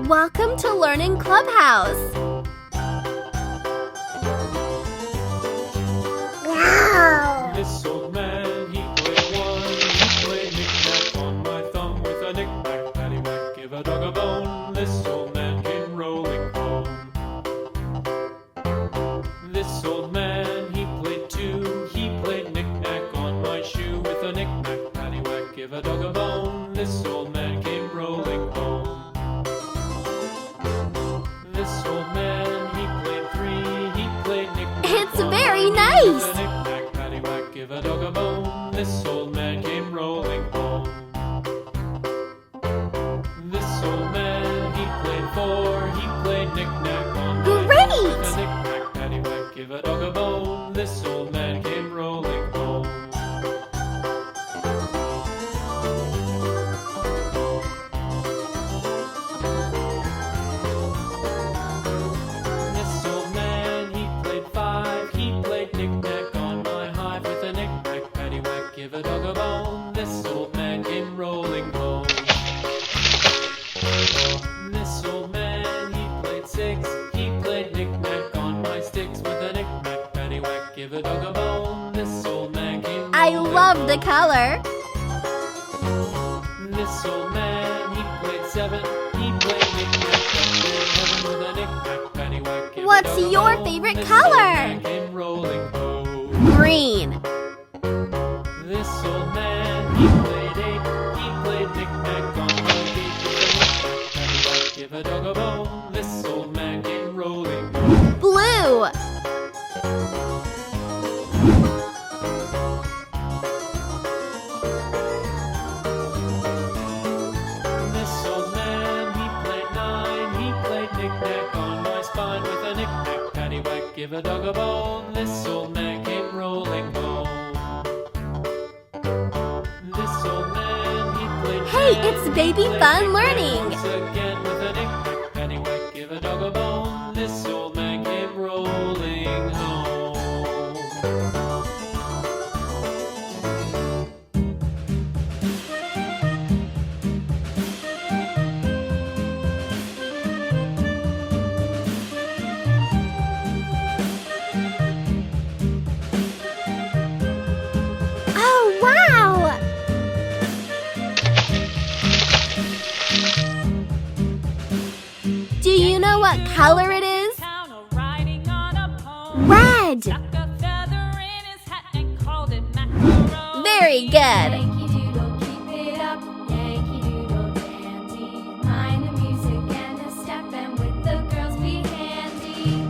Welcome to Learning Clubhouse. Wow! This old man, he played one. He played knick-knack on my thumb with a knick-knack, paddywhack, give a dog a bone. This old man came rolling home. This old man, he played two. He played knick-knack on my shoe with a knick-knack, paddywhack, give a dog a bone. This old man came rolling home. This old man, he played three. He played knick-knack. It's very nice. Give a dog a bone. This old man came rolling home. This old man, he played four. He played knick-knack on my Great! with a knick-knack, paddywhack, give a dog a bone. This old man came rolling home. This old man, he played five. He played knick-knack on my hive with a knick-knack, paddywhack, give a dog a bone. This old man came rolling home. This old man, he played six. He played knick-knack on my sticks with a knick-knack, paddywhack, give a dog a bone. This old man came rolling I love the color. This old man, he played seven. He played knick-knack up in heaven with a knick-knack, paddywhack, give a What's dog a your bone. favorite This color? old man came rolling home. Green. This old man, he played eight. He played knick-knack on my gate with a knick-knack, paddywhack, give a dog a bone. This old man came rolling home. Blue. This old man, he played nine. He played knick-knack on my spine with a knick-knack, paddywhack, give a dog a bone. This old man came rolling home. This old man, he played Hey, 10. it's baby He played fun knick-knack learning. once again with a knick-knack, paddywhack, give a dog a bone. This old man came rolling home. Oh, wow! Do you know what color it is? Red! Very good. Yankee Doodle, keep it up. Yankee Doodle dandy. Mind the music and the step, and with the girls be handy.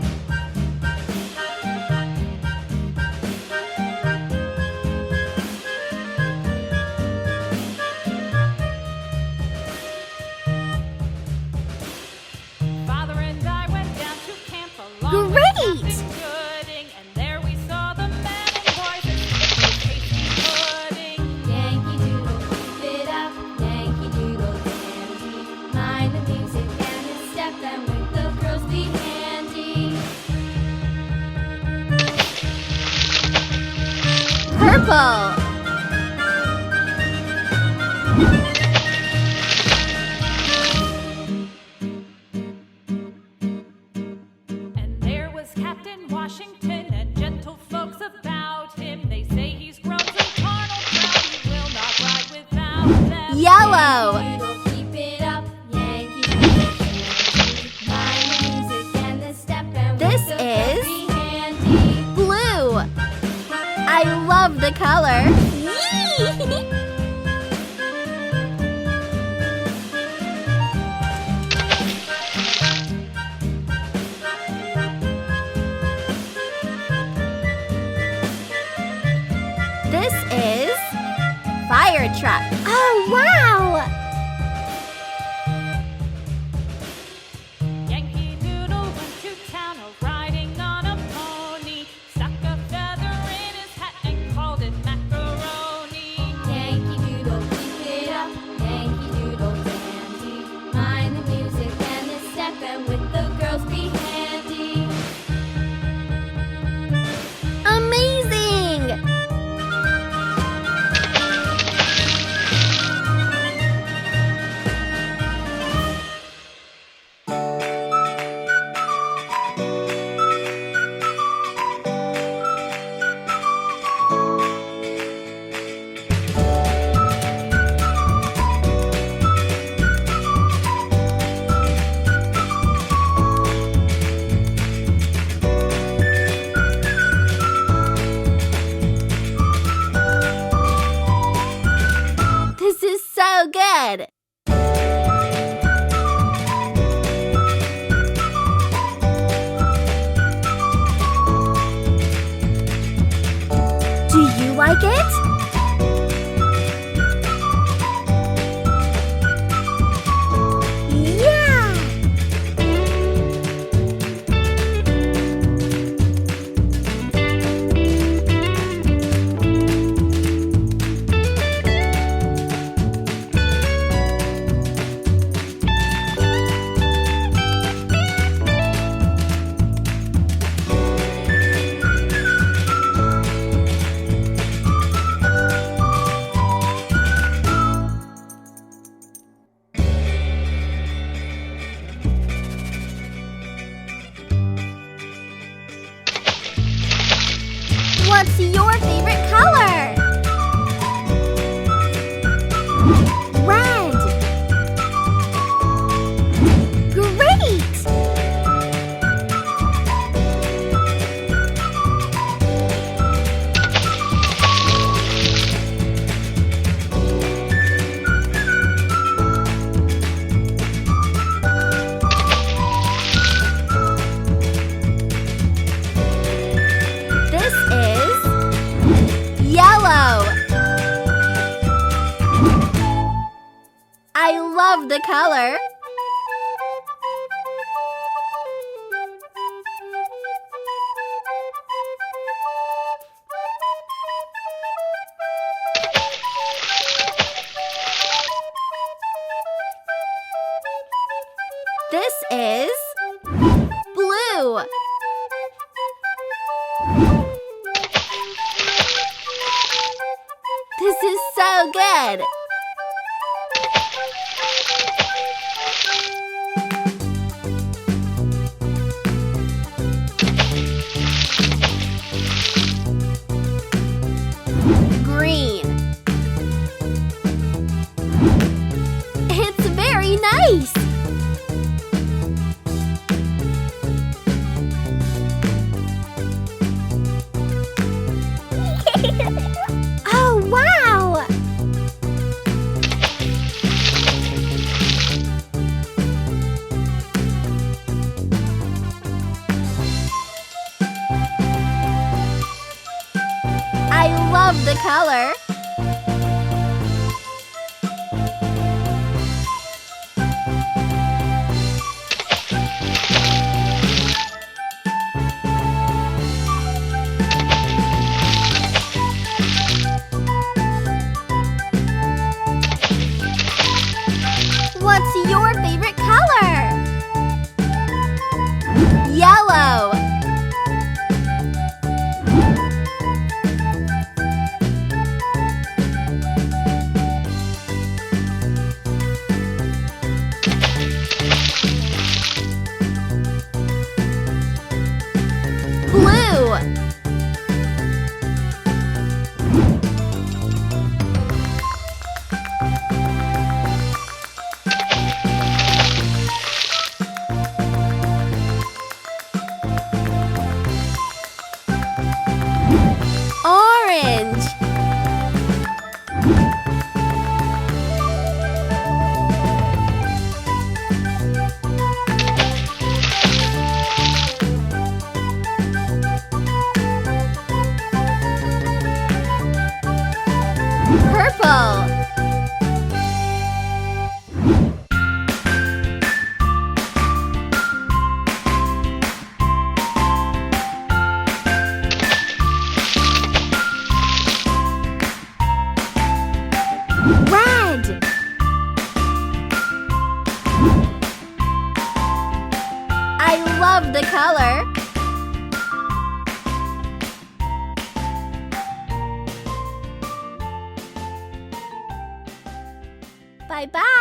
Father and I went down to camp along Great! with Captain Gooding, and there we saw the men and boys and tasty pudding. Yankee Doodle, keep it up. Yankee Doodle dandy. Mind the music and the step, and with the girls be handy. Purple. And there was Captain Washington and gentle folks about him. They say he's grown so carnal proud he will not ride without them. Yellow. Yankee Doodle, keep it up. Yankee Doodle dandy. Mind the music and the step, and This with the girls is be handy. Blue. I love the color. Yee! This is fire truck. Oh, wow! Yankee Doodle went to town riding on a pony. Stuck a feather in his hat and called it macaroni. Yankee like it? Yeah! What's your favorite color? Red. Great! This is yellow. I love the color. This is blue. This is so good. Green. It's very nice. Oh, wow! I love the color. What's your favorite color? Yellow. Blue. Orange. Purple. Red. I love the color. Bye-bye.